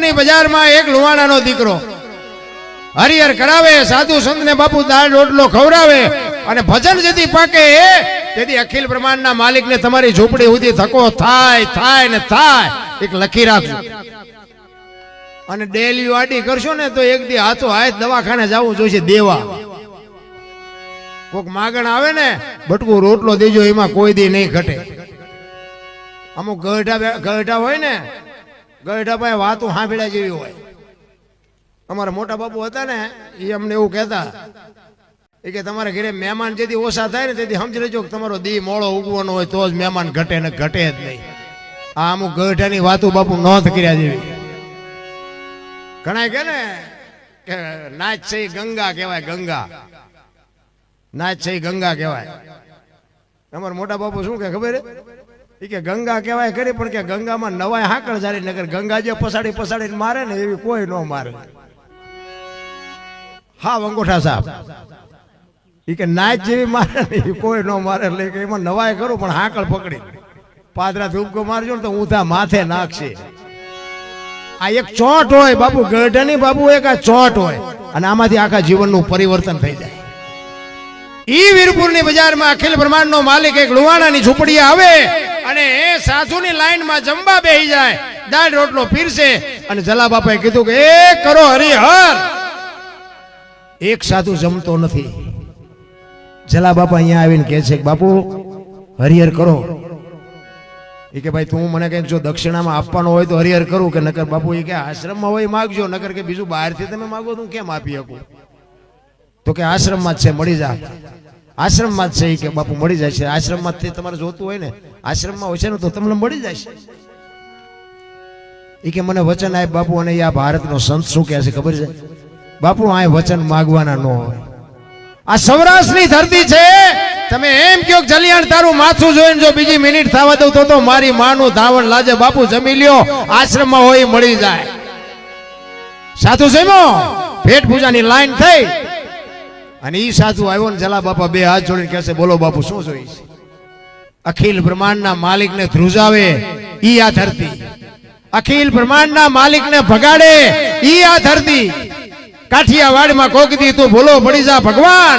વીરપુરની બજારમાં એક લુવાણાનો દીકરો હરિહર કરાવે, સાધુ સંતને બાપુ દાળ રોટલો ખવડાવે અને ભજન જેથી પાકે તેથી અખિલ બ્રહ્માંડના માલિકને તમારી ઝૂંપડી સુધી ધક્કો થાય ને થાય એક લખી રાખજો. અને ડેલી આડી કરશો ને તો એક દી હાથો હાથ દવાખાને જવું જોઈશે દેવા. કોક માગણ આવે ને બટકું રોટલો દેજો, એમાં કોઈ દી નહીં ઘટે. અમુક ગઢા હોય ને, ગઢા પાસે વાતો સાંભળ્યા જેવી હોય. અમારા મોટા બાપુ હતા ને, એ અમને એવું કહેતા કે તમારા ઘરે મહેમાન જેથી ઓછા થાય ને તેથી સમજી લેજો કે તમારો દી મોળો ઉગવાનો હોય તો જ મહેમાન ઘટે ને ઘટે જ નહીં. આ અમુક ગઢાની વાતો બાપુ નોંધ કર્યા જેવી. ઘણા કે ને કે નાચ છે ગંગા કહેવાય, ગંગા નાચ છે ગંગા કહેવાય. અમારા મોટા બાપુ શું કે ખબર કે ગંગા કહેવાય ખરી, પણ કે ગંગામાં નવાય હાકળ જારી નગર ગંગા જે પસાડીને મારે ને એવી કોઈ ન મારે. હા અંગોઠા સાહેબ એ કે નાચ જેવી મારે ને એવી કોઈ ન મારે, એટલે કે એમાં નવાય કરું પણ હાકળ પકડી પાદરા ધૂપકો મારજો ને તો ઊંધા માથે નાખશે. આ એક ચોટ હોય બાપુ, ગઢની બાપુ એક આ ચોટ હોય અને આમાંથી આખા જીવનનું પરિવર્તન થઈ જાય. ઈ વીરપુરની બજારમાં અખિલ બ્રહ્માંડનો માલિક એક લુવાણાની ઝૂંપડી આવે અને એ સાધુની લાઈનમાં જમવા બેહી જાય, દાળ રોટલો પીરસે અને જલા બાપાએ કીધું કે એક કરો હરિહર. એક સાધુ જમતો નથી. જલા બાપા અહીંયા આવીને કહે છે કે બાપુ હરિહર કરો. એ કે ભાઈ તું મને કંઈક જો દક્ષિણામાં આપવાનું હોય તો હરિહર કરું, કે નકર બાપુ એ કે આશ્રમમાં હોય માગજો, નકર કે બીજું બહારથી તમે માગો તો કેમ આપી શકું. તો કે આશ્રમમાં જ છે, મળી જાય. આશ્રમમાં જ છે એ કે બાપુ મળી જાય છે. આશ્રમમાં તમારે જોતું હોય ને, આશ્રમમાં હોય છે ને તો તમને મળી જાય છે. એ કે મને વચન આપ બાપુ. અને આ ભારતનો સંત શું કહે છે ખબર છે બાપુ? આ વચન માગવાના ન હોય. આ સૌરાષ્ટ્રની ધરતી છે. તમે એમ કહો જલિયાણ તારું માથું જોઈને જો બીજી મિનિટ થવા દઉં તો મારી માનું ધાવણ લાજે. બાપુ જમી લ્યો, આશ્રમમાં હોય મળી જાય. સાધુ જમ્યો, પેટ પૂજાની લાઈન થઈ અને ઈ સાધુ આવ્યો ને જલા બાપા બે હાથ જોડીને કહેશે બોલો બાપુ શું જોઈએ છે? અખિલ બ્રહ્માંડના માલિકને ધ્રુજાવે ઈ આ ધરતી, અખિલ બ્રહ્માંડના માલિકને ભગાડે ઈ આ ધરતી. કાઠિયાવાડમાં કોક દી તું ભૂલો પડી જા ભગવાન,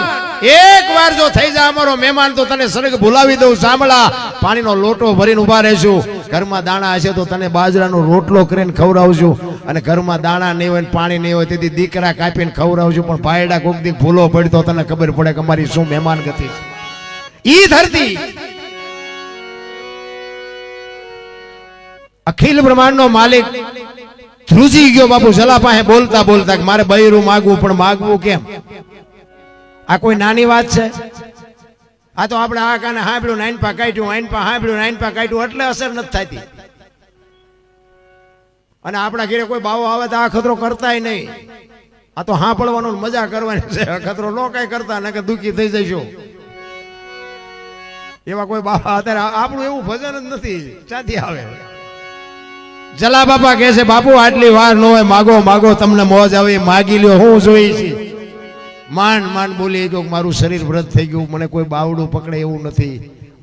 એક વાર જો થઈ જા અમારો મહેમાન તો તને સ્વર્ગ ભૂલાવી દઉં. સાંભળા, પાણીનો લોટો ભરીને ઉભા રહેશું. ઘરમાં દાણા હશે તો તને બાજરાનો રોટલો કરીને ખવડાવશું, અને ઘરમાં દાણા નહીં હોય પાણી નહીં હોય તેથી દીકરા કાપીને ખવડાવશું. પણ ભાઈડા કોક દી ભૂલો પડી તો તને ખબર પડે કે અમારી શું મહેમાન ગતિ. ઈ ધરતી અખિલ બ્રહ્માંડનો માલિક ધ્રુજી ગયો બાપુ જલા પાસે બોલતા બોલતા કે મારે બૈરું માગવું, પણ માગવું કેમ? આ કોઈ નાની વાત છે? આ તો આપણે આ કાને હાંભળ્યું નાઈન પા કાઢ્યું, આઈન પા હાંભળ્યું નાઈન પા કાઢ્યું એટલે અસર નથી થતી. અને આપણા ઘરે કોઈ બાવો આવે તો આ ખતરો કરતા નહીં. આ તો હાંભળવાનો મજા કરવાની છે, ખતરો નો કઈ કરતા ને કે દુઃખી થઈ જઈશું. એવા કોઈ બાવા અત્યારે આપણું એવું ભજન જ નથી, ચાથી આવે. જલા બાપા કહે છે બાપુ આટલી વાર ન હોય, માગો માગો તમને મોજ આવે, માગી લ્યો. હું જોઈ છે માંડ બોલી ગયો મારું શરીર વ્રત થઈ ગયું, મને કોઈ બાવડું પકડે એવું નથી,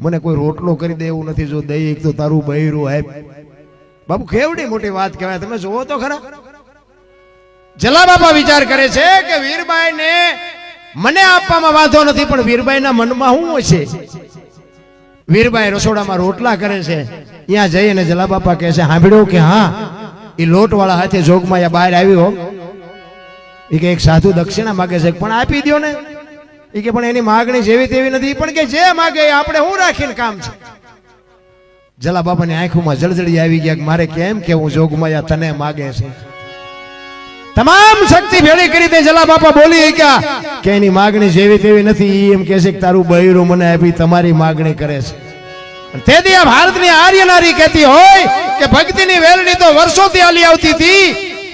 મને કોઈ રોટલો કરી દે એવું નથી, જો દઈ તો તારું બૈરું હે. બાપુ કેવડી મોટી વાત કહેવાય, તમે જોવો તો ખરા. જલા બાપા વિચાર કરે છે કે વીરબાઈ ને મને આપવામાં વાંધો નથી, પણ વીરબાઈ ના મનમાં શું હશે? વીરબાઈ રસોડામાં રોટલા કરે છે, ત્યાં જઈને જલા બાપા કહે છે સાંભળ્યું કે હા એ લોટ વાળા હાથે જોગમાં બહાર આવ્યો. એ કે એક સાધુ દક્ષિણા માગે છે, પણ આપી દો ને. એ કે પણ એની માગણી જેવી તેવી નથી, પણ કે જે માગે એ આપણે હું રાખીને કામ છે. જલા બાપાની આંખોમાં જળજળી આવી ગયા, મારે કેમ કેવું જોગમાયા તને માગે છે. તમામ શક્તિ ભેળી કરી દે. જલા બાપા બોલી ગયા કે એની માગણી જેવી તેવી નથી, એમ કે છે કે તારું બૈરું મને આપી તમારી માગણી કરે છે. તેથી આ ભારતની આર્ય નારી કહેતી હોય કે ભક્તિની વેલડી તો વર્ષોથી હાલી આવતી હતી,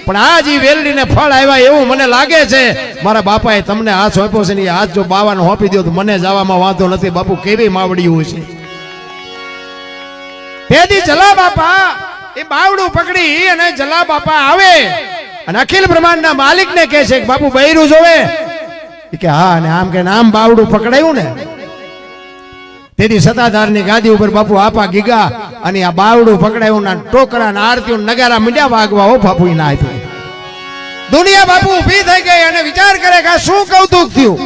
પણ આજ ઈ વેલડીને ફળ આવ્યા એવું મને લાગે છે. મારા બાપાએ તમને હાથ સોંપ્યો છે ને એ હાથ જો બાવાનો સોંપી દો તો મને જવામાં વાંધો નથી. બાપુ કેવી માવડીયું છે. તેથી જલા બાપા એ બાવડું પકડી અને જલા બાપા આવે અને અખિલ બ્રહ્માંડના માલિકને કહે છે કે બાપુ બૈરું જોવે? કે હા. અને આમ કે આમ બાવડું પકડાયું ને તેથી સત્તાધારની ગાદી ઉપર બાપુ આપા ગીગા અને આ બાવડું પકડાયું ના ટોકરા ના આરતીઓ નગારા મીંડ્યા વાગવા ઓ બાપુ ના હતું. દુનિયા બાપુ ઊભી થઈ ગઈ અને વિચાર કરે કે શું કૌતુક થયું.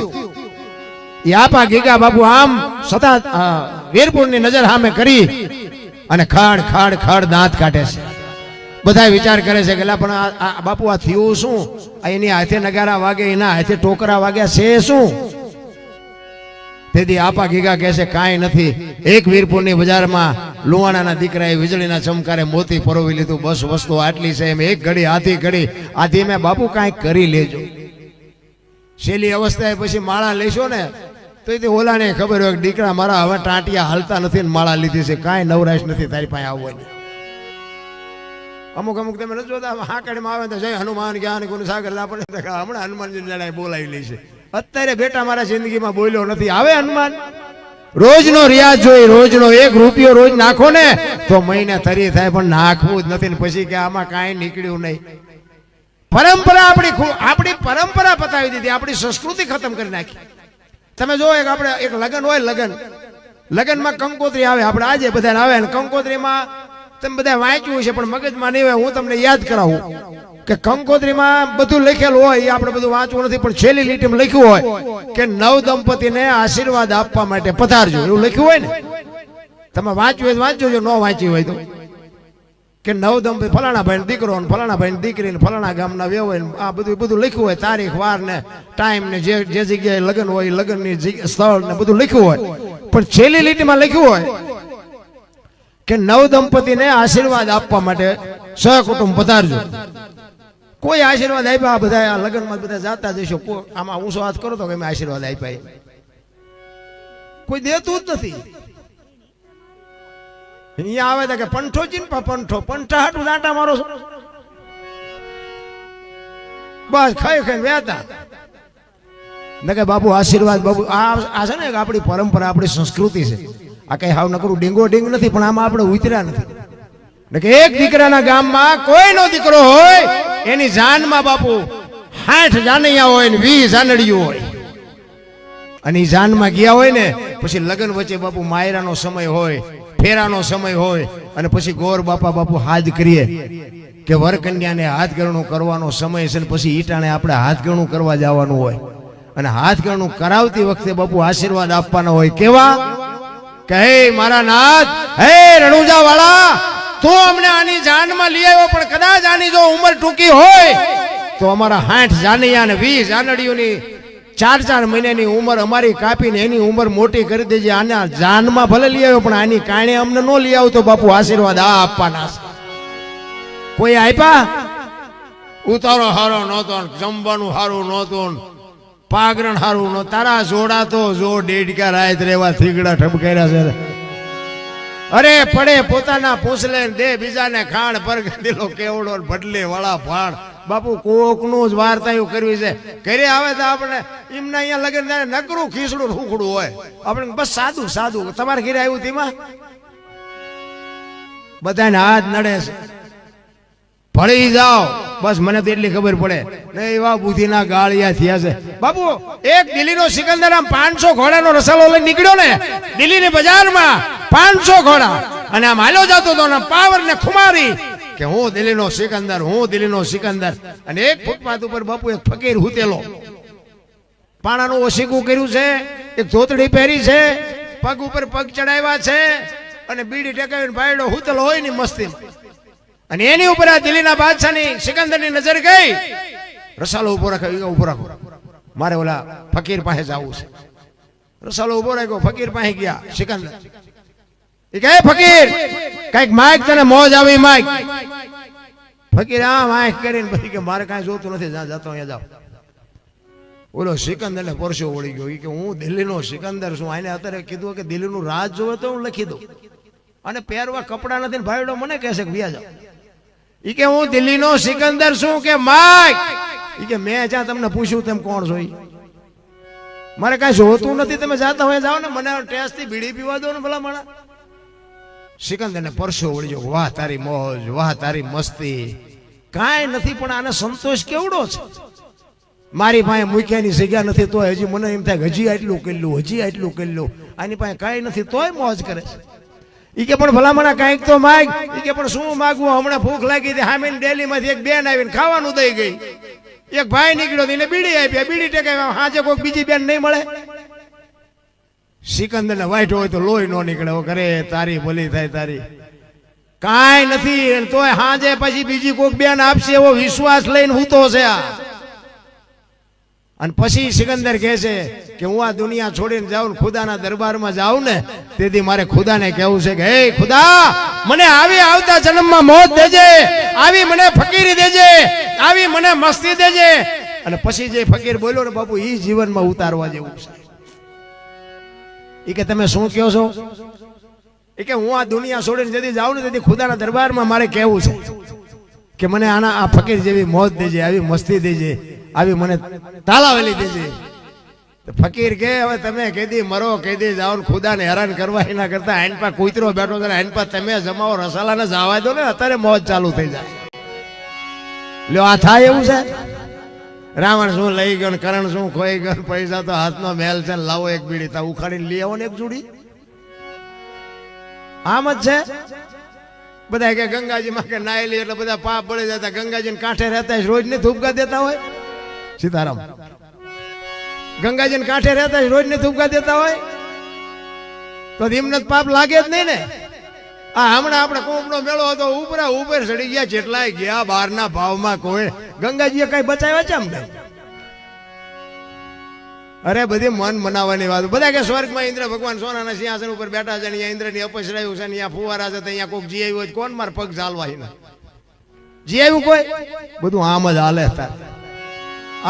એ આપા ગીગા બાપુ આમ સતા વીરપુરની નજર સામે કરી અને ખાડ ખાડ ખાડ દાંત કાઢે છે. બધા વિચાર કરે છે કે પણ આ બાપુ આ થયું શું? એની હાથે નગારા વાગે, એના હાથે ટોકરા વાગ્યા છે શું? તેથી આપા ગીગા કહે છે કાંઈ નથી. એક વીરપુરની બજારમાં લુવાણાના દીકરાએ વીજળીના ચમકારે મોતી પરોવી લીધું. બસ વસ્તુ આટલી છે. એમ એક ઘડી હાથી ઘડી આથી મેં બાપુ કાંઈક કરી લેજો. છેલ્લી અવસ્થાએ પછી માળા લેશો ને તો એ ઓલાને ખબર હોય કે દીકરા મારા હવે ટાંટિયા હાલતા નથી ને માળા લીધી છે, કાંઈ નવરાશ નથી તારી પાસે આવવાની. અમુક અમુક તમે નથી જોતા હાકડીમાં આવે તો જય હનુમાન જ્ઞાન ગુણ સાગર આપણે હમણાં હનુમાનજી બોલાવી લે છે. અત્યારે બેટા મારા જિંદગીમાં બોલ્યો નથી. આવે હનુમાન રોજનો રિયાઝ જોઈ, રોજનો 1 રૂપિયો રોજ નાખો ને તો મહિને તરી થાય, પણ નાખવું જ નથી. ને પછી કે આમાં કાંઈ નીકળ્યું નહીં. પરંપરા આપણી પરંપરા પતાવી દીધી, આપણી સંસ્કૃતિ ખતમ કરી નાખી. તમે જો આપણે એક લગ્ન હોય, લગ્નમાં કંકોત્રી આવે. આપણે આજે બધા આવે ને કંકોત્રીમાં તમે બધા વાંચ્યું છે પણ મગજમાં નહીં હોય. હું તમને યાદ કરાવું કે કંકોત્રીમાં બધું લખેલું હોય, એ આપણે બધું વાંચવું નથી, પણ છેલ્લી લીટીમાં લખ્યું હોય કે નવ દંપતીને આશીર્વાદ આપવા માટે પધારજો, એવું લખ્યું હોય ને. તમે વાંચ્યું હોય વાંચજો, જો ન વાંચ્યું હોય તો કે નવ દંપતી ફલાણા ભાઈ દીકરો ને ફલાણા ભાઈ દીકરી ને ફલાણા ગામના વ્યવહાર આ બધું લખ્યું હોય, તારીખ વાર ને ટાઈમ ને જે જગ્યાએ લગ્ન હોય લગ્નની સ્થળ ને બધું લખ્યું હોય. પણ છેલ્લી લીટીમાં લખ્યું હોય કે નવ દંપતીને આશીર્વાદ આપવા માટે સહકુટુંબ પધારજો. કોઈ આશીર્વાદ આપ્યા? બધા આ લગ્નમાં બધા જાતા જશો, આમાં ઊંચો હાથ કરો તો કે આશીર્વાદ આપ્યા. કોઈ દેતું જ નથી. અહીંયા આવે કે પંઠો ચીનપા પંઠા હાટું દાંટા મારો બસ ખાઈ ખાઈ વ્યાતા ને કે બાપુ આશીર્વાદ. બાપુ આ છે ને આપણી પરંપરા, આપણી સંસ્કૃતિ છે. આ કઈ હાવ નકરું ડીંગો ડીંગ નથી, પણ આમાં આપણે ઉતર્યા નથી. ને કે એક દીકરાના ગામમાં કોઈનો દીકરો હોય એની જાનમાં બાપુ 60 જાનૈયા હોય ને 20 જાનડીઓ હોય. અને એ જાનમાં ગયા હોય ને પછી લગ્ન વચ્ચે બાપુ માયરાનો સમય હોય, ફેરાનો સમય હોય, અને પછી ગોર બાપુ હાથ કરીએ કે વરકન્યાને હાથ ગણું કરવાનો સમય છે. પછી ઈટાણે આપણે હાથ ગણું કરવા જવાનું હોય, અને હાથ ગણું કરાવતી વખતે બાપુ આશીર્વાદ આપવાના હોય. કેવા કે હે મારા નાથ, હે રણુજા વાળા, તું અમને આની જાનમાં લઈ આવ્યો, પણ કદાચ આની જો ઉંમર ટૂંકી હોય તો અમારા 60 જાનૈયા ને 20 જાનડીઓની 4 મહિનાની ઉંમર અમારી કાપીને એની ઉંમર મોટી કરી દેજે. આના જાનમાં ભલે લઈ આવ્યો પણ આની કારણે અમને ન લઈ આવતો બાપુ આશીર્વાદ આ આપવાના. કોઈ આપ્યા? ઉતારો હારો નહોતો, જમવાનું હારું નહોતું, પાગરણ હારું નો. તારા જોડા તો જો ડેડકા રાત રેવા થીગડા ઠમકાર્યા છે. અરે પડે પોતાના પૂછલે દે બીજાને ખાણ પર દિલો કેવડો ભડલે વાળા ભાણ. બાપુ કોકનું જ વાર્તાયું કરવી છે. ઘરે આવે તો આપણે એમના અહીંયા લગન નકરું ખીસડું રૂખડું હોય, આપણે બસ સાદું સાદું. તમારે ઘરે આવ્યું તેમાં બધાને હાથ નડે છે, ભળી જાઓ બસ. મને તો એટલી ખબર પડે ને એવા બુદ્ધિના ગાળિયા થયા છે. બાપુ એક દિલ્હીનો સિકંદર આમ 500 ઘોડાનો રસાલો લઈને નીકળ્યો ને દિલ્હીની બજારમાં, 500 ઘોડા, અને આમ હાલ્યો જતો હતો ને પાવર ને ખુમારી કે હું દિલ્હીનો સિકંદર, હું દિલ્હીનો સિકંદર. અને એક ફૂટપાથ ઉપર બાપુ એક ફકીર હુતેલો, પાણાનું ઓશીકું કર્યું છે, એક ધોતડી પહેરી છે, પગ ઉપર પગ ચડાવ્યા છે, અને બીડી ટેકાવીને ભાઈડો હુતેલો હોય ને મસ્તી. અને એની ઉપર આ દિલ્હીના બાદશાહની સિકંદરની નજર ગઈ. રસાલો ઉભો રાખ્યો, ઉભો રાખો, મારે ઓલા ફકીર પાસે જવું છે. રસાલો ઉભો રાખ્યો, ફકીર પાસે ગયા. સિકંદર એ કહે ફકીર કઈક માઈક તને મોજ આવી માઈક. ફકીર આ માઈક કરીને પછી કે મારે કાંઈ જોતું નથી, જ્યાં જતો અહીંયા જાઓ. ઓલો સિકંદર ને પરસો વળી ગયો કે હું દિલ્હીનો સિકંદર છું. આને અત્યારે કીધું કે દિલ્હીનું રાજ જોવે તો હું લખી દઉં, અને પહેરવા કપડા નથી. ભાઈડો મને કહેશે કે વ્યા જાઓ. ઈ કે હું દિલ્હીનો સિકંદર છું કે માઈક. ઈ કે મેં જ્યાં તમને પૂછ્યું તેમ કોણ છો? મારે કાંઈ જોતું નથી, તમે જાતા હોય જાઓ ને, મને ટેસ્ટ થી બીડી પીવા દો ને ભલા માણા. સિકંદર ને પરસો વળી ગયો. વાહ તારી મોજ, વાહ તારી મસ્તી, કાંઈ નથી પણ આને સંતોષ કેવડો છે. મારી પાસે મૂક્યાની જગ્યા નથી તોય હજી મને એમ થાય હજી આટલું કરી લઉં, હજી આટલું કરી લઉં. આની પાસે કાંઈ નથી તોય મોજ કરે છે. ઈ કે પણ ભલામણા કાંઈક તો માગ. ઈ કે પણ શું માગવું, હમણાં ભૂખ લાગી હતી, હામીને ડેલીમાંથી એક બેન આવીને ખાવાનું દઈ ગઈ. એક ભાઈ નીકળ્યો એને બીડી આપી, બીડી ટેકાઈ હાજે કોઈ બીજી બેન નહીં મળે. સિકંદર ને વાઈટ હોય તો લોહી નો નીકળે. કરે તારી ભલી થાય તારી, કાંઈ નથી તોય હાજે પછી બીજી કોઈક બેન આપશે એવો વિશ્વાસ લઈને હું તો છે આ. અને પછી સિકંદર કહે છે કે હું આ દુનિયા છોડીને જાઉં, ખુદાના દરબારમાં જાઉં ને તેથી મારે ખુદાને કહેવું છે કે હે ખુદા, મને આવી આવતા જન્મમાં મોત દેજે, આવી મને ફકીરી દેજે, આવી મને મસ્તી દેજે. અને પછી જે ફકીર બોલ્યો ને બાપુ, ઈ જીવનમાં ઉતારવા જેવું છે. ઈ કે તમે શું કહો છો? એ કે હું આ દુનિયા છોડીને જતી જાઉં ને તેથી ખુદાના દરબારમાં મારે કહેવું છે કે મને આના આ ફકીર જેવી મોત દેજે, આવી મસ્તી દેજે, આવી મને તાલાવેલી દેજે. ફકીર કે હવે તમે કેદી મરો કેદી જાઓ, ખુદાને હેરાન કરવા એના કરતા આઈન પા કૂતરો બેઠો છે, આઈન પા તમે જમાવો રસાલાને જવા દો ને, અત્યારે મોજ ચાલુ થઈ જાય. લ્યો આ થાય એવું છે? રાવણ શું લઈ ગયો, કરણ શું ખોઈ ગયો, પૈસા તો હાથનો મેલ છે, લાવો એક બીડી તા ઉખાડીને લઈ આવો ને એક જોડી. આમ જ છે. બધા કે ગંગાજી માં કે નાઈ લે એટલે બધા પાપ બળી જતા, ગંગાજી ને કાંઠે રહેતા રોજ ને ધૂપકા દેતા હોય. સીતારામ, ગંગાજી ને કાંઠે રહેતા રોજ ને ધૂપકા દેતા હોય તો એમને પાપ લાગે જ નહીં ને. આ હમણાં આપણે કોમનો મેળો હતો, ઉપરા ઉપર ચડી ગયા, જેટલાય ગયા બહારના ભાવમાં કોઈ ગંગાજીએ કઈ બચાવ્યા છે અમને? અરે બધી મન મનાવવાની વાત. બધા કે સ્વર્ગમાં ઇન્દ્ર ભગવાન સોનાના સિંહાસન ઉપર બેઠા છે, અહીંયા ઇન્દ્રની અપસરાયું છે, અહીંયા ફુવારા છે, અહીંયા કોઈક જી આવ્યું હોય, કોણ માર પગ ચાલવા જી આવ્યું કોઈ? બધું આમ જ હાલે.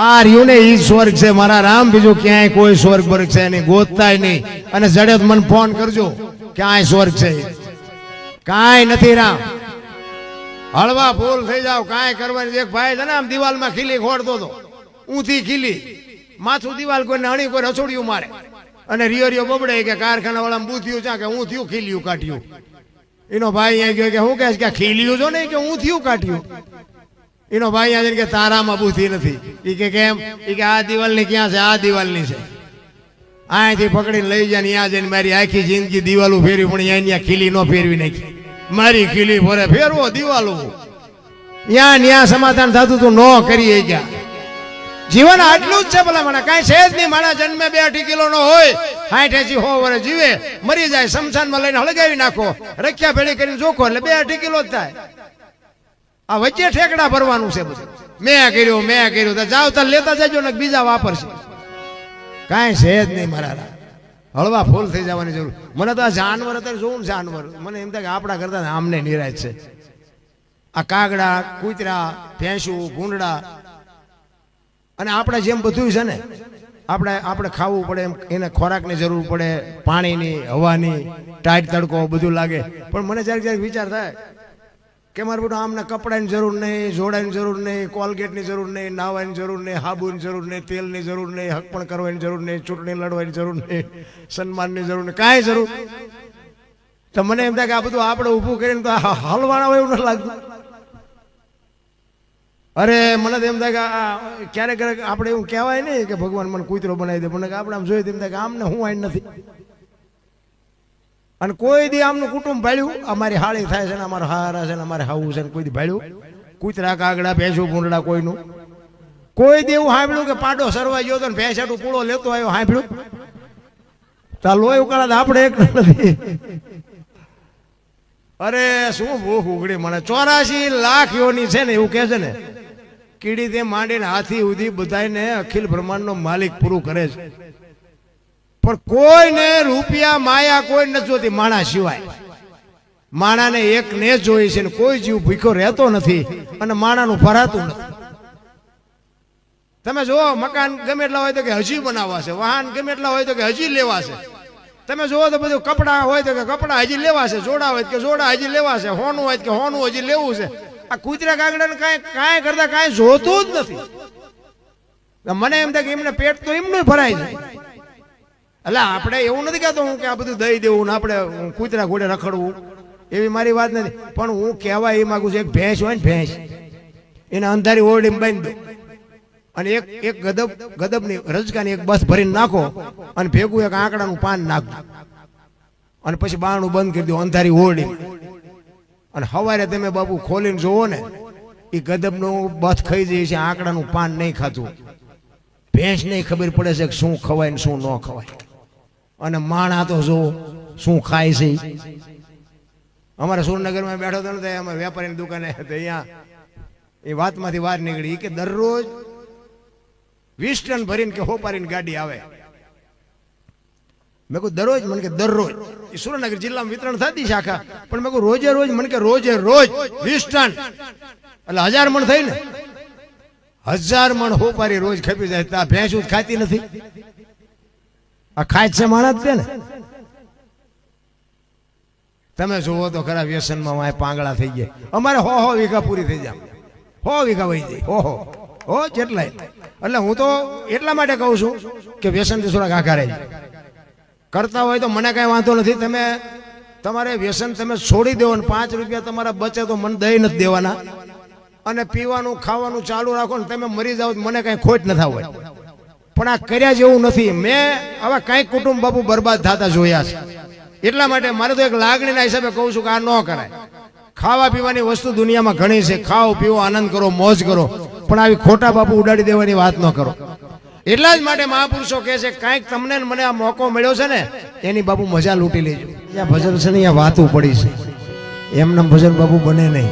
આ રહ્યું ને ઈ સ્વર્ગ છે મારા રામ, બીજું ક્યાંય કોઈ સ્વર્ગ વર્ગ છે નહીં, ગોતતાય નહીં. અને જડે તો મને ફોન કરજો ક્યાંય સ્વર્ગ છે, કાંઈ નથી રામ. હળવા ફૂલ થઈ જાવ, કાંઈ કરવાની. એક ભાઈ છે ને આમ દિવાલમાં ખીલી ખોડતો હતો, ઊંધી ખીલી, માથું દિવાલ કોઈને અણી કોઈ રસોડિયું મારે અને રિયો બબડે કે કારખાના વાળા બૂથ્યું છે કે હું થયું ખીલ્યું કાઢ્યું. એનો ભાઈ અહીંયા ગયો કે હું કહે કે ખીલ્યું છો ને કે હું થયું કાઢ્યું. એનો ભાઈ અહીંયા કે તારામાં બૂથી નથી. એ કે કેમ? એ કે આ દિવાલની ક્યાં છે? આ દિવાલની છે. અહીંથી પકડીને લઈ જાય ને ત્યાં જઈને મારી આખી જિંદગી દિવાલું ફેરવી, પણ અહીંયા ખીલી નો ફેરવી નાખી. મારી ખીલી ફરે ફેરવો દિવાલો, ત્યાં સમાધાન થતું તું ન કરી ગયા. જીવન આટલું જ છે ભલા મને, કાંઈ છે જ નહીં. મારા જન્મે 2-2 કિલો નો હોય, 60-80 વર્ષ જીવે, મરી જાય, શમશાનમાં લઈને હળગાવી નાખો, રખ્યા ભેળી કરીને જોખો એટલે 2-2 કિલો જ થાય. આ વચ્ચે ઠેકડા ભરવાનું છે બધું. મેં કર્યું તો જાવ તો લેતા જજો ને બીજા વાપરશે. કાંઈ છે જ નહીં મારા. હળવા ફૂલ થઈ જવાની જરૂર. મને તો આ જાનવર અત્યારે જોવું, જાનવર મને એમ થાય કે આપણા કરતા આમને નિરાશ છે. આ કાગડા, કૂતરા, ભેંસું, ભૂંડડા, અને આપણે જેમ બધું છે ને, આપણે ખાવું પડે, એમ એને ખોરાકની જરૂર પડે, પાણીની, હવાની, ટાઈટ તડકો બધું લાગે. પણ મને જ્યારે વિચાર થાય કે મારે બધું આમને કપડાની જરૂર નહીં, જોડાની જરૂર નહીં, કોલગેટની જરૂર નહીં, નાવાની જરૂર નહીં, હાબુની જરૂર નહીં, તેલની જરૂર નહીં, હકપણ કરવાની જરૂર નહીં, ચૂંટણી લડવાની જરૂર નહીં, સન્માનની જરૂર નહીં, કાંઈ જરૂર. તો મને એમ થાય કે આ બધું આપણે ઊભું કરીને તો હલવાના હોય એવું નથી લાગતું. અરે મને તો એમ થાય કે ક્યારેક આપણે એવું કહેવાય નહીં કે ભગવાન મને કૂતરો બનાવી દે, પણ આપણે આમ જોઈએ તેમ થાય કે આમને હું આઈ નથી. અને કોઈ દી આમનું કુટુંબ ભાળ્યું? અમારી હાળી થાય છે ને, અમારા હારા છે ને, અમારે હાવું છે ને, કોઈ દી ભાળ્યું? કૂતરા, કાગડા, ભેંસું, ભૂંડડા કોઈનું કોઈ દી એવું સાંભળ્યું કે પાડો સરવા ગયો તો ભેંસાટું પૂળો લેતો આવ્યો? સાંભળ્યું? તા લોહી ઉકાળા આપણે એક નથી. અરે શું ભૂખ ઉઘડી મને. 84 લાખ યોની છે ને એવું કહે છે ને, કીડી તે માંડીને હાથી સુધી બધાને અખિલ બ્રહ્માંડનો માલિક પૂરું કરે છે. પણ કોઈને રૂપિયા માયા કોઈ નથી જોતી માણા સિવાય. માણાને એક ને જોઈ છે ને કોઈ જીવ ભૂખ્યો રહેતો નથી અને માણાનું ભરાતું નથી. તમે જુઓ, મકાન ગમે એટલા હોય તો કે હજી બનાવવા છે, વાહન ગમે એટલા હોય તો કે હજી લેવા છે. તમે જુઓ તો બધું કપડા હોય તો કે કપડા હજી લેવા છે, જોડા હોય કે જોડા હજી લેવા છે, હોનું હોય કે હોનું હજી લેવું છે. આ કૂતરા કાગડાને કાંઈ કરતા કાંઈ જોતું જ નથી. મને એમ થાય કે એમને પેટ તો એમનું ભરાય છે. એટલે આપણે એવું નથી કહેતો હું કે આ બધું દઈ દેવું ને આપણે કૂતરા ઘોડે રખડવું, એવી મારી વાત નથી. પણ હું કહેવા એ માગું છું, એક ભેંસ હોય ને, ભેંસ એને અંધારી ઓરડીમાં બાંધી દો અને એક ગદબની રજકાની એક બસ ભરીને નાખો અને ભેગું એક આંકડાનું પાન નાખો. અને પછી બારણું બંધ કરી દો અંધારી ઓરડી, અને સવારે તમે બાપુ ખોલીને જોવો ને એ ગદબનું બથ ખાઈ જાય છે, આંકડાનું પાન નહીં ખાતું, ભેંસ નહીં ખબર પડે છે કે શું ખવાય ને શું ન ખવાય, અને માણા તો જો શું ખાય છે. અમારા સુરનગરમાં બેઠો હતો ને, અમારે વેપારીની દુકાને અહીંયા એ વાતમાંથી બહાર નીકળી કે દરરોજ 20 ટન ભરીને કે હોપારીને ગાડી આવે. મેં કહું દરરોજ? મને કે દરરોજ. એ સુરેન્દ્રનગર જિલ્લામાં વિતરણ થતી છે આખા, પણ મેં કહું રોજે રોજ? મને કે રોજે રોજ 20 ટન એટલે 1000 મણ થઈ ને, 1000 મણ હોપારી રોજ ખપી જાય. તા ભેંસ ખાતી નથી, આ ખાય છે માણસ છે ને. તમે જોવો તો ખરા વ્યસનમાં વાય પાંગળા થઈ ગયા. અમારે 100 વીઘા પૂરી થઈ જાય, 100 વીઘા વહી જાય, હો જેટલાય. એટલે હું તો એટલા માટે કહું છું કે વ્યસનથી થોડાક આઘા રહે. કરતા હોય તો મને કાંઈ વાંધો નથી, તમે તમારે વ્યસન તમે છોડી દેવો ને 5 રૂપિયા તમારા બચે તો મને દઈ નથી દેવાના, અને પીવાનું ખાવાનું ચાલુ રાખો ને તમે મરી જાઓ મને કાંઈ ખોટ ન થાય. પણ આ કર્યા જેવું નથી. મેં હવે કાંઈક કુટુંબ બાપુ બરબાદ થતા જોયા છે. એટલા માટે મારે તો એક લાગણીના હિસાબે કહું છું કે આ ન કરાય. ખાવા પીવાની વસ્તુ દુનિયામાં ઘણી છે, ખાઓ પીવો આનંદ કરો મોજ કરો, પણ આવી ખોટા બાપુ ઉડાડી દેવાની વાત ન કરો. એટલા જ માટે મહાપુરુષો કહે છે કાંઈક તમને મને આ મોકો મળ્યો છે ને એની બાપુ મજા લૂંટી લેજો. ત્યાં ભજન છે ને અહીંયા વાતું પડી છે, એમના ભજન બાપુ બને નહીં.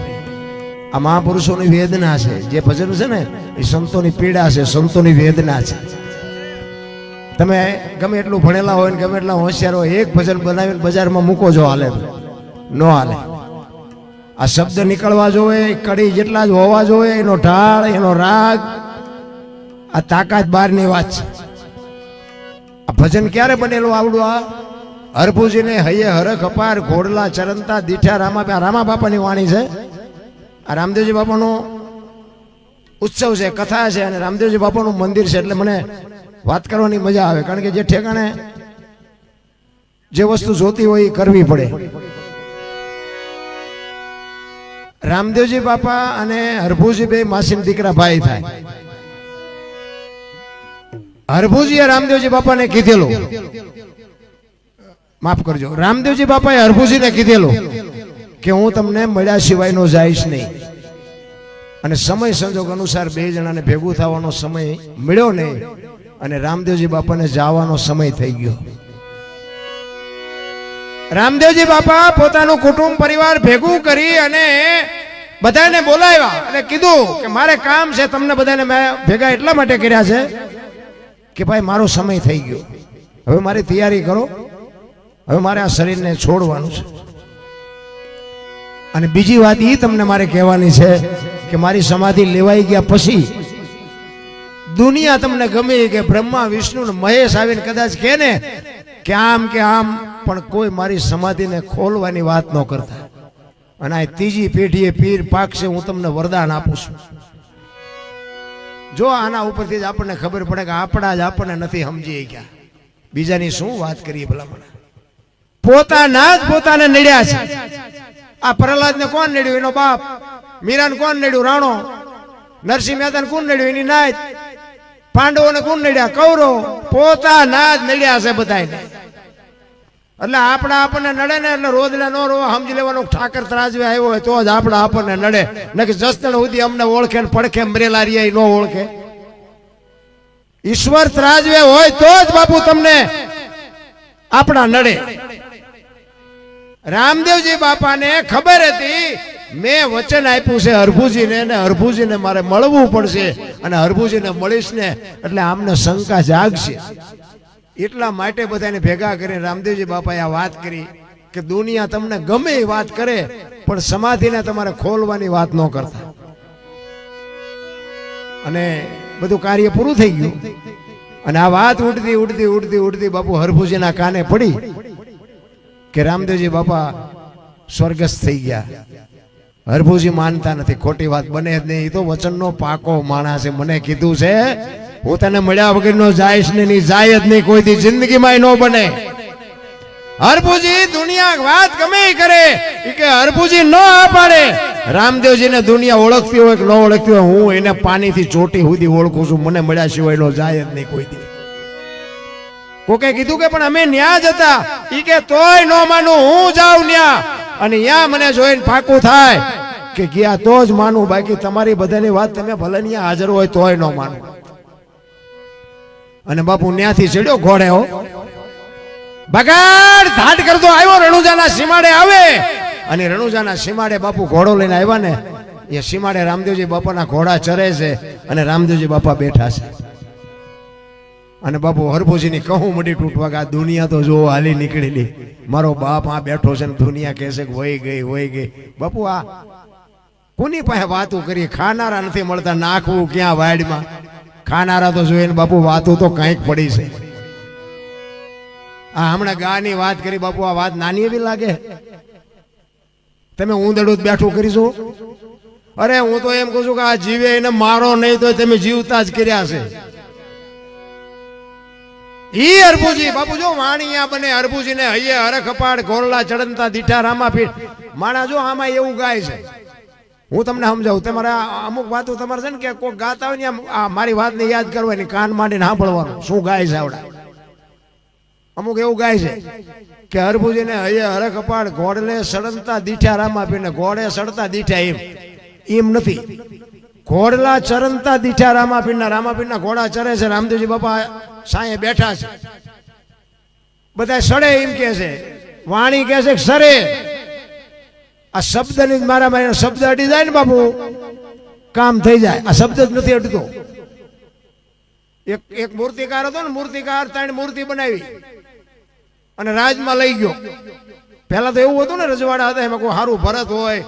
આ મહાપુરુષોની વેદના છે, જે ભજન છે ને એ સંતોની પીડા છે, સંતોની વેદના છે. તમે ગમે એટલું ભણેલા હોય ને ગમે એટલા હોશિયાર હોય, એક ભજન બનાવીને બજારમાં મૂકો જો હાલે ન હાલે. આ શબ્દ નીકળવા જોવે, કડી જેટલા જ હોવા જોવે, એનો ઢાળ એનો રાગ, આ તાકાત બહારની વાત છે. આ ભજન ક્યારે બનેલું આવડું? આ હરભુજીને હૈયે હરખ અપાર ઘોડલા ચરંતા દીઠા રામા બાપાની વાણી છે. આ રામદેવજી બાપાનો ઉત્સવ છે, કથા છે, અને રામદેવજી બાપાનું મંદિર છે. એટલે મને વાત કરવાની મજા આવે, કારણ કે જે ઠેકાણે જે વસ્તુ જોતી હોય એ કરવી પડે. રામદેવજી બાપા અને હરભુજી બે માસીના દીકરા ભાઈ થાય. હરભુજીએ રામદેવજી બાપાને કીધેલું, માફ કરજો, રામદેવજી બાપાએ હરભુજીને કીધેલું કે હું તમને મળ્યા સિવાયનો જઈશ નહીં. અને સમય સંજોગ અનુસાર બે જણાને ભેગું થવાનો સમય મળ્યો નહીં, અને રામદેવજી બાપાને જવાનો સમય થઈ ગયો. રામદેવજી બાપા પોતાનું કુટુંબ પરિવાર ભેગું કરી અને બધાને બોલાવ્યા અને કીધું કે મારે કામ છે, તમને બધાને મેં ભેગા એટલા માટે કર્યા છે કે ભાઈ મારો સમય થઈ ગયો, હવે મારી તૈયારી કરો, હવે મારે આ શરીરને છોડવાનું છે. અને બીજી વાત એ તમને મારે કહેવાની છે કે મારી સમાધિ લેવાઈ ગયા પછી દુનિયા તમને ગમે કે બ્રહ્મા વિષ્ણુ ને મહેશ આવીને કદાચ કહે ને કે આમ, પણ કોઈ મારી સમાધિને ખોલવાની વાત ન કરતા. અને આ ત્રીજી પેઢીએ પીર પાકશે, હું તમને વરદાન આપું છું. જો આના ઉપરથી જ આપણને ખબર પડે કે આપણા જ આપણને નથી સમજી ગયા, બીજાની શું વાત કરીએ ભલામણ. પોતાના જ પોતાને નડ્યા છે. આ પ્રહલાદને કોણ નડ્યું? એનો બાપ. મીરાને કોણ નડ્યું? રાણો. નરસિંહ મહેતાને કોણ નડ્યું? એની નાત. પાંડવોને કોણ નડ્યા? કૌરવ. પોતાના જ નડ્યા છે બધાને. એટલે આપણા આપણને નડે ને એટલે રોદલા નો રોવા સમજી લેવાનું. ઠાકર ત્રાજવે આવ્યો હોય તો જ આપણા આપણને નડે, ન કે જસદણ સુધી અમને ઓળખે ને પડખે મરેલા રહ્યા ન ઓળખે. ઈશ્વર ત્રાજવે હોય તો જ બાપુ તમને આપણા નડે. રામદેવજી બાપાને ખબર હતી મેં વચન આપ્યું છે હરભુજીને, ને હરભુજીને મારે મળવું પડશે, અને હરભુજીને મળીશ ને એટલે આમને શંકા જાગશે. એટલા માટે બધાને ભેગા કરીને રામદેવજી બાપાએ આ વાત કરી કે દુનિયા તમને ગમે એ વાત કરે, પણ સમાધિને તમારે ખોલવાની વાત ન કરતા. અને બધું કાર્ય પૂરું થઈ ગયું. અને આ વાત ઉડતી ઉડતી ઉડતી ઉડતી બાપુ હરભુજીના કાને પડી કે રામદેવજી બાપા સ્વર્ગસ્થ થઈ ગયા. હરભુજી માનતા નથી, ખોટી વાત બને જ નહીં. એ તો વચનનો પાકો માણસ છે. મને કીધું છે હું તને મળ્યા વગર નો જાયશ ને, જાય જ નહીં કોઈ દી જિંદગીમાં ન બને. હરભુજી દુનિયા વાત ગમે કરે કે હરભુજી ન પાડે. રામદેવજીને દુનિયા ઓળખતી હોય કે ન ઓળખતી હોય, હું એને પાણીથી ચોટી સુધી ઓળખું છું. મને મળ્યા સિવાય નો જાય જ નહીં કોઈ દી. કોકે કીધું કે પણ અમે ન્યા જ હતા. ઈ કે તોય નો માનું, હું જાઉં ન્યા અને ન્યા મને જોઈને પાકું થાય કે ગયા તો જ માનું, બાકી તમારી બધાની વાત તમે ભલે ન્યા હાજર હોય તોય નો માનું. અને બાપુ ન્યાથી ચડ્યો ઘોડે, હો બગાડ ધાટ કરતો આવ્યો, રણુજાના સીમાડે આવે. અને રણુજાના સીમાડે બાપુ ઘોડો લઈને આવ્યા ને, એ સીમાડે રામદેવજી બાપાના ઘોડા ચરે છે અને રામદેવજી બાપા બેઠા છે. અને બાપુ હરભુજીની કહું મડી તૂટવા કે આ દુનિયા તો જો હાલી નીકળેલી, મારો બાપ આ બેઠો છે ને દુનિયા કહેશે કે વહી ગઈ વહી ગઈ. બાપુ આ કોની પાસે વાતું કરી? ખાનારા નથી મળતા, નાખવું ક્યાં વાડમાં? ખાનારા તો જોઈને બાપુ વાતું તો કંઈક પડી છે. આ હમણાં ગાની વાત કરી બાપુ, આ વાત નાની એવી લાગે? તમે ઊંધડું જ બેઠું કરીશું? અરે હું તો એમ કહું છું કે આ જીવે એને મારો નહીં તો તમે જીવતા જ કર્યા છે. ઈ હરભુજી બાપુ જો વાણિયા બને, હરભુજી ને હૈયે હરખપાડ ગોરલા ચડંતા દીઠા રામાપીઠ. માણા જો આમાં એવું ગાય છે, હું તમને સમજાવું. તમારા અમુક વાતો તમારે છે ને કે કોઈ ગાતા હોય ને આ મારી વાતને યાદ કરવાની, કાન માંડીને સાંભળવાનું શું ગાય છે. આવડા અમુક એવું ગાય છે કે હરભુજીને હૈયે હરખપાડ ઘોડલે સડંતા દીઠા રામાપીઠ. ઘોડે સડતા દીઠા એમ નથી, ઘોડલા ચરંતા દીઠા રામાપીઠના. રામાપીઠના ઘોડા ચરે છે, રામદેવજી બાપા સાંયે બેઠા છે, બધા સડે એમ કે છે. વાણી કે છે સરે. આ શબ્દ ની મારા શબ્દ અડી જાય ને બાપુ કામ થઈ જાય. આ શબ્દ જ નથી અડતો. એક મૂર્તિકાર હતો ને, મૂર્તિકાર 3 મૂર્તિ બનાવી અને રાજમાં લઈ ગયો. પેલા તો એવું હતું ને, રજવાડા હતા, એમાં કોઈ સારું ભરત હોય,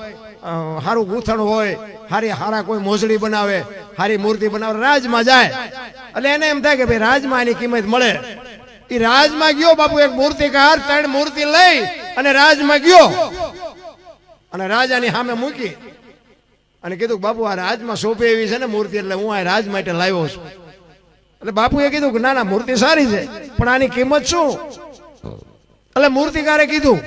સારું ગૂંથણ હોય, હારા કોઈ મોજડી બનાવે, હારી મૂર્તિ બનાવે, રાજમાં જાય. એટલે એને એમ થાય કે ભાઈ રાજમાં એની કિંમત મળે. એ રાજમાં ગયો બાપુ, એક મૂર્તિકાર 3 મૂર્તિ લઈ અને રાજમાં ગયો અને રાજાની સામે મૂકી અને કીધું બાપુ આ રાજમાં સોંપે એવી છે ને મૂર્તિ, એટલે હું આ રાજ માટે લાવ્યો છું. એટલે બાપુએ કીધું કે ના ના મૂર્તિ સારી છે પણ આની કિંમત શું? એટલે મૂર્તિકારે કીધું,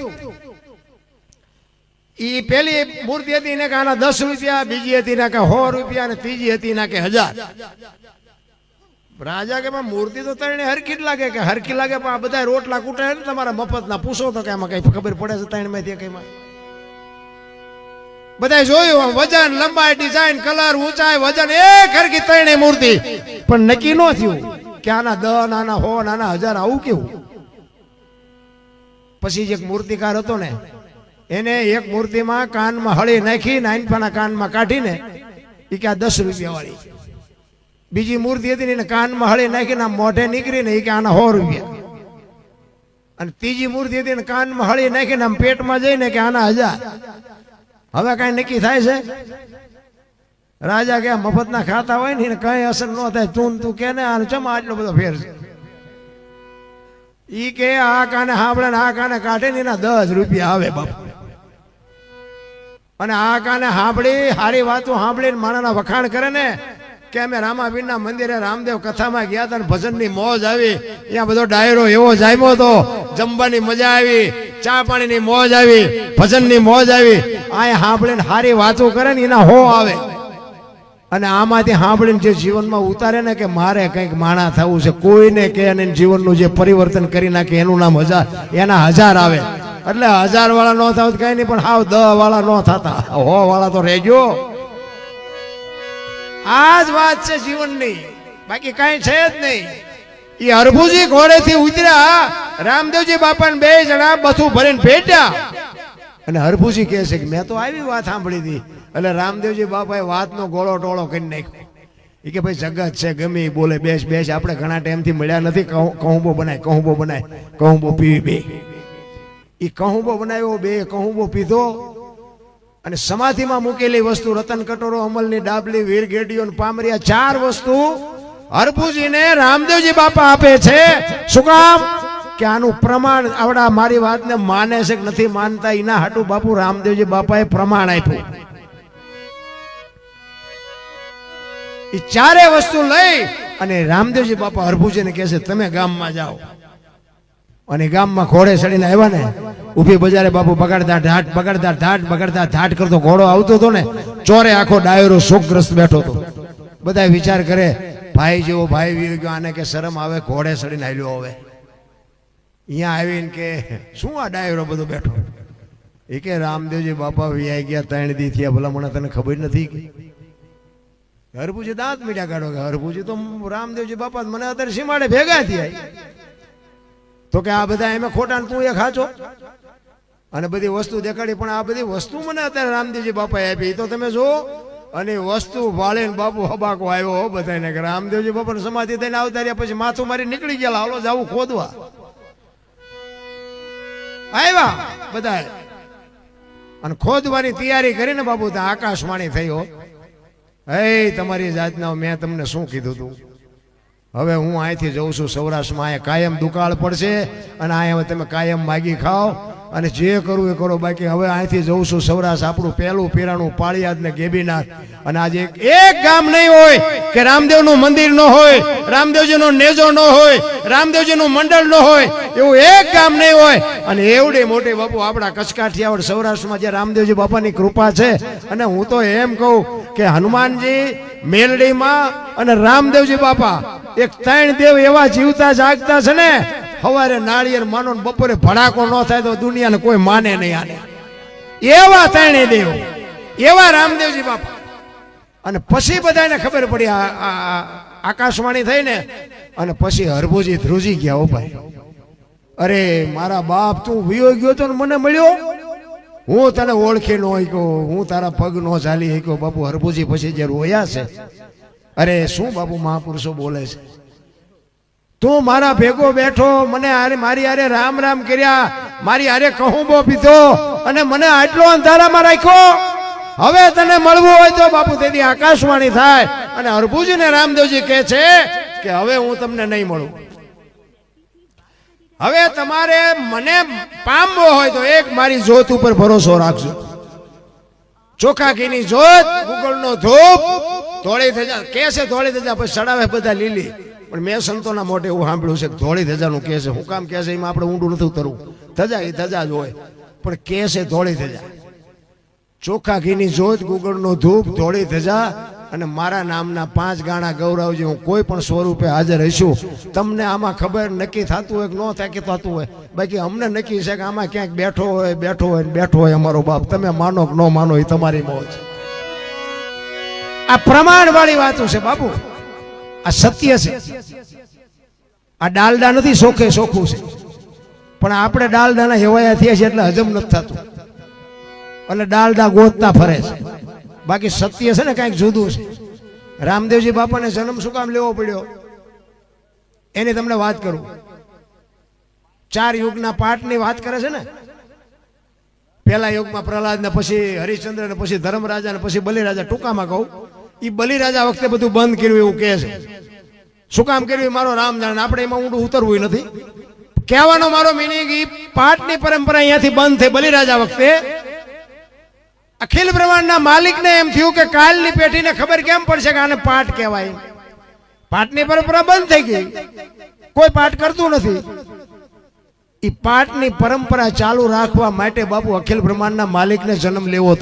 ઈ પેલી મૂર્તિ હતી ને કે આના 10 રૂપિયા, બીજી હતી ને કે 100 રૂપિયા, અને ત્રીજી હતી ને કે 1000. રાજા કે મૂર્તિ તો તને હરખી જ લાગે. કે હરખી લાગે પણ આ બધા રોટલા કૂટે ને તમારા મફતના, પૂછો તો કે એમાં કઈ ખબર પડે છે 3 માંથી કઈમાં? બધા જોયું વજન, લંબાઈ, ડિઝાઇન, કલર, ઊંચાઈ, વજન એક હરખી 3 મૂર્તિ, પણ નક્કી ન થયું કે આના 10, આના 100, આના 1000 આવું કેવું? પછી એક મૂર્તિકાર હતો ને, એને એક મૂર્તિમાં કાનમાં હળી નાખી, નાનપાના કાનમાં કાઢીને એ કે આ 10 રૂપિયા વાળી. બીજી મૂર્તિ હતી ને કાનમાં હળી નાખીને મોઢે નીકળીને એ કે આના 100 રૂપિયા. અને ત્રીજી મૂર્તિ હતી ને કાનમાં હળી નાખીને આમ પેટમાં જઈને કે આના 1000. હવે કઈ નક્કી થાય છે? રાજા કે મફતના ખાતા હોય ને કઈ અસર ન થાય. તું કે ને આને ચમ આટલો બધો ફેર છે? ઈ કે આ કાને સાંભળે ને આ કાને કાઢે ને એના 10 રૂપિયા આવે બાપુ. અને આ કાને સાંભળી સારી વાતો સાંભળીને માણાના વખાણ કરે ને કે અમે રામાપીઠના મંદિરે રામદેવ કથામાં ગયા હતા ને ભજનની મોજ આવી, ત્યાં બધો ડાયરો એવો જામ્યો હતો, જમવાની મજા આવી, ચા પાણીની મોજ આવી, ભજનની મોજ આવી. આ સાંભળીને સારી વાતો કરે ને એના 100 આવે. અને આમાંથી સાંભળીને જે જીવનમાં ઉતારે ને કે મારે કંઈક માણા થવું છે, કોઈને કે અને જીવનનું જે પરિવર્તન કરી નાખે એનું નામ 1000, એના 1000 આવે. એટલે 1000 વાળા ન થાવ કઈ નહીં, પણ હાવ 10 વાળા ન થતા, 100 વાળા તો રહેજો. આ જ વાત છે જીવનની, બાકી કઈ છે જ નહીં. એ હરભુજી ઘોડેથી ઉતર્યા, રામદેવજી બાપાને 2 જણા બથું ભરીને ભેટ્યા. અને હરભુજી કહે છે કે મેં તો આવી વાત સાંભળી હતી. એટલે રામદેવજી બાપાએ વાતનો ગોળો ટોળો કરી નાખ્યો. એ કે ભાઈ જગત છે, ગમે બોલે, બેસ બેસ, આપણે ઘણા ટાઈમથી મળ્યા નથી, કહુંબો બનાય, કહુંબો બનાય, કહુંબો પીવી. 2 એ કહુંબો બનાવ્યો, 2 કહુંબો પીધો. અને સમાધિમાં મૂકેલી વસ્તુ રતન કટોરો, અમલની ડાબલી, વીર ગેડીઓ, પામરિયા 4 વસ્તુ હરભુજીને રામદેવજી બાપા આપે છે. શું કામ? કે આનું પ્રમાણ આવડા મારી વાતને માને છે કે નથી માનતા, એના હાટુ બાપુ રામદેવજી બાપાએ પ્રમાણ આપ્યું. એ 4 વસ્તુ લઈ અને રામદેવજી બાપા હરભુજીને કહે છે તમે ગામમાં જાઓ. અને ગામમાં ઘોડે ચડીને આવ્યા ને, ઊભી બજારે બાપુ બગાડતા ઢાટ, બગાડતા ઢાટ, બગાડતા ઢાટ કરતો ઘોડો આવતો હતો ને, ચોરે આખો ડાયરો શોકગ્રસ્ત બેઠો હતો. બધા વિચાર કરે ભાઈ જેવો ભાઈ વી ગયો, આને કે શરમ આવે, ઘોડે ચડીને હાલ્યો. હવે અહીંયા આવીને કે શું આ ડાયરો બધો બેઠો? એ કે રામદેવજી બાપા વિયાઈ ગયા 3 દી થયા, ભલા મને તને ખબર નથી? હરભુજી દાંત મીઠા કાઢો કે હરભુજી તો રામદેવજી બાપા મને અત્યારે સીમાડે ભેગા થયા. તો કે આ બધા એમ ખોટા તું એક સાચો, અને બધી વસ્તુ દેખાડી, પણ આ બધી વસ્તુ મને અત્યારે રામદેવજી બાપાએ આપી તો તમે જો. અને વસ્તુ ભાળીને બાપુ હબાકો આવ્યો બધાને કે રામદેવજી બાપાને સમાધિ થઈને આવતા રહ્યા, પછી માથું મારી નીકળી ગયા, હાલો જાવું ખોદવા. આવ્યા બધા અને ખોદવાની તૈયારી કરીને બાપુ ત્યાં આકાશવાણી થયો. હે તમારી જાતના મેં તમને શું કીધું તું? હવે હું અહીંથી જઉં છું સૌરાષ્ટ્રમાં, અહીંયા કાયમ દુકાળ પડશે અને અહીંયા તમે કાયમ માગી ખાઓ અને જે કરવું એ કરો. બાકી હવે અહીંથી જઉં છું સૌરાષ્ટ્ર, આપણું પહેલું પીરાણું પાળિયાદ ને ગેબીનાથ. અને આજે એક ગામ નહીં હોય કે રામદેવનું મંદિર ન હોય, રામદેવજીનો નેજો ન હોય, રામદેવજીનું મંડળ ન હોય, એવું એક ગામ નહીં હોય. અને એવડી મોટી બાપુ આપણા કચ્છ કાઠિયાવાડ સૌરાષ્ટ્રમાં જે રામદેવજી બાપાની કૃપા છે. અને હું તો એમ કહું કે હનુમાનજી, મેલડીમાં અને રામદેવજી બાપા એક 3 દેવ એવા જીવતા જાગતા છે ને. સવારે નાળિયેર માનો ને બપોરે ભડાકો ન થાય તો દુનિયાને કોઈ માને નહીં. આને એવા 3 દેવ, એવા રામદેવજી બાપા. અને પછી બધાને ખબર પડી આકાશવાણી થઈ ને, અને પછી હરભુજી ધ્રુજી ગયા. ઓ ભાઈ, અરે મારા બાપ તું વિયો ગયો તો મને મળ્યો, હું તને ઓળખી ન શક્યો, હું તારા પગ નો ચાલી શક્યો. બાપુ હરભુજી પછી જે રોયા છે, અરે શું બાપુ મહાપુરુષો બોલે છે. તું મારા ભેગો બેઠો, મને મારી હારે રામ રામ કર્યા, મારી હારે કહુંબો પીધો અને મને આટલો અંધારામાં રાખ્યો. હવે તને મળવું હોય તો બાપુ તેથી આકાશવાણી થાય. અને હરભુજીને રામદેવજી કહે છે કે હવે હું તમને નહીં મળું. હવે તમારે મને પામવો હોય તો એક મારી જ્યોત ઉપર ભરોસો રાખજો. ચોખા ઘીની જ્યોત, ગુગળનો ધૂપ, ધોળી ધજા કે છે, ધોળી ધજા પછી ચડાવે બધા લીલી. પણ મેં સંતોના મોઢે એવું સાંભળ્યું છે કે ધોળી ધજાનું કે છે. હું કામ કે છે એમાં આપણે ઊંડું નથી ઉતરવું. ધજા એ ધજા જ હોય, પણ કે છે ધોળી ધજા. ચોખા ઘીની જ્યોત, ગુગળનો ધૂપ, ધોળી ધજા અને મારા નામના 5 ગાણા ગૌરવજી. હું કોઈ પણ સ્વરૂપે હાજર રહીશું. તમને આમાં ખબર નક્કી થતું હોય કે ન થાય કે થતું હોય, બાકી અમને નક્કી છે કે આમાં ક્યાંક બેઠો હોય બેઠો હોય અમારો બાપ. તમે માનો કે ન માનો એ તમારી મોજ. આ પ્રમાણ વાળી વાતો છે બાપુ, આ સત્ય છે. આ ડાલડા નથી, સોખે સોખું છે. પણ આપણે ડાલડાના હેવાયા થયા છે એટલે હજમ નથી થતું અને ડાલડા ગોતતા ફરે છે. બાકી સત્ય છે ને કંઈક જુદું છે. રામદેવજી બાપાને જન્મ શું કામ લેવો પડ્યો એની તમને વાત કરું. 4 યુગના પાઠની વાત કરે છે ને. પહેલા યુગમાં પ્રહલાદ ને, પછી હરિશ્ચંદ્ર ને, પછી ધર્મરાજા ને, પછી બલિરાજા. ટૂંકામાં કહું, એ બલિરાજા વખતે બધું બંધ કર્યું એવું કહે છે. શું કામ કર્યું મારો રામ જાણે, આપણે એમાં ઊંડું ઉતરવું નથી. કહેવાનો મારો મિનિંગ, એ પાઠની પરંપરા અહીંયાથી બંધ થઈ બલિરાજા વખતે. અખિલ બ્રહ્માંડના માલિકને એમ થયું કે કાલની પેઢીને ખબર કેમ પડશે કે આને પાઠ કહેવાય. પાઠની પરંપરા બંધ થઈ ગઈ, કોઈ પાઠ કરતું નથી. એ પાઠની પરંપરા ચાલુ રાખવા માટે બાપુ અખિલ બ્રહ્માંડના માલિકને જન્મ લેવો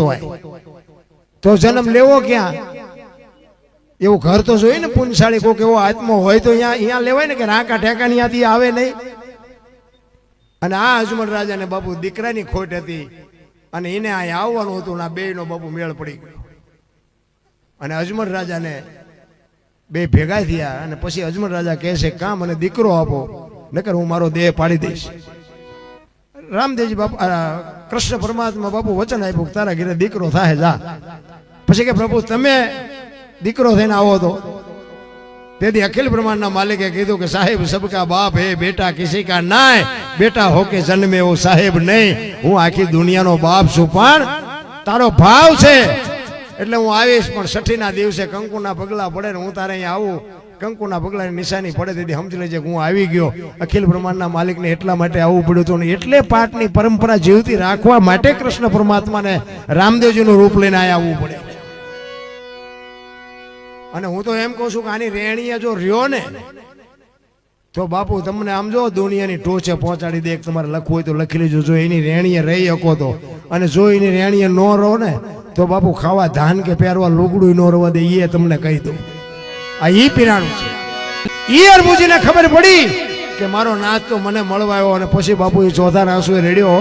તો જન્મ લેવો ક્યાં? એવું ઘર તો જોઈએ ને પુણ્યશાળી, કોઈક એવો આત્મો હોય તો અહીંયા લેવાય ને, કે રાકા ઠેકાની ત્યાંથી આવે નહીં. અને આ અજમલ રાજાને બાપુ દીકરાની ખોટ હતી અને એને અહીંયા આવવાનું હતું. ના બેયનો બાપુ મેળ પડી ગયો અને અજમલ રાજાને બે ભેગા થયા. અને પછી અજમલ રાજા કહે છે કાં મને દીકરો આપો, નકર હું મારો દેહ પાડી દઈશ. રામદેવજી બાપુ, કૃષ્ણ પરમાત્મા બાપુ વચન આપ્યું તારા ઘરે દીકરો થાય જા. પછી કે પ્રભુ તમે દીકરો થઈને આવો તો. તેથી અખિલ બ્રહ્માંડના માલિકે કીધું કે સાહેબ સબકા બાપ હે, બેટા કિસી કા નાય, બેટા હોકે જન્મે વો સાહેબ નહીં. હું આખી દુનિયાનો બાપ છું, પણ તારો ભાવ છે એટલે હું આવીશ. પણ 6ઠીના દિવસે કંકુના પગલા પડે ને હું તારે અહીંયા આવું, કંકુના પગલાની નિશાની પડે, તેથી સમજી લેજે હું આવી ગયો. અખિલ બ્રહ્માંડના માલિકને એટલા માટે આવવું પડ્યું હતું. ને એટલે પાઠની પરંપરા જીવતી રાખવા માટે કૃષ્ણ પરમાત્માને રામદેવજીનું રૂપ લઈને અહીંયા આવવું પડે. અને હું તો એમ કહું છું કે આની રેણીએ જો રહ્યો ને તો બાપુ તમને આમ જો દુનિયાની ટોચે પહોંચાડી દે. તમારે લખવું હોય તો લખી લેજો. જો એની રેણીએ રહી શકો તો, અને જો એની રેણીએ ન રહો ને તો બાપુ ખાવા ધાન કે પહેરવા લુગડું ન રહેવા દે. એ તમને કહી દઉં, આ ઈ પીરાણું છે. ઈ હરભુજીને ખબર પડી કે મારો નાચ તો મને મળવા આવ્યો અને પછી બાપુ એ ચોથાના આંસુએ રેડ્યો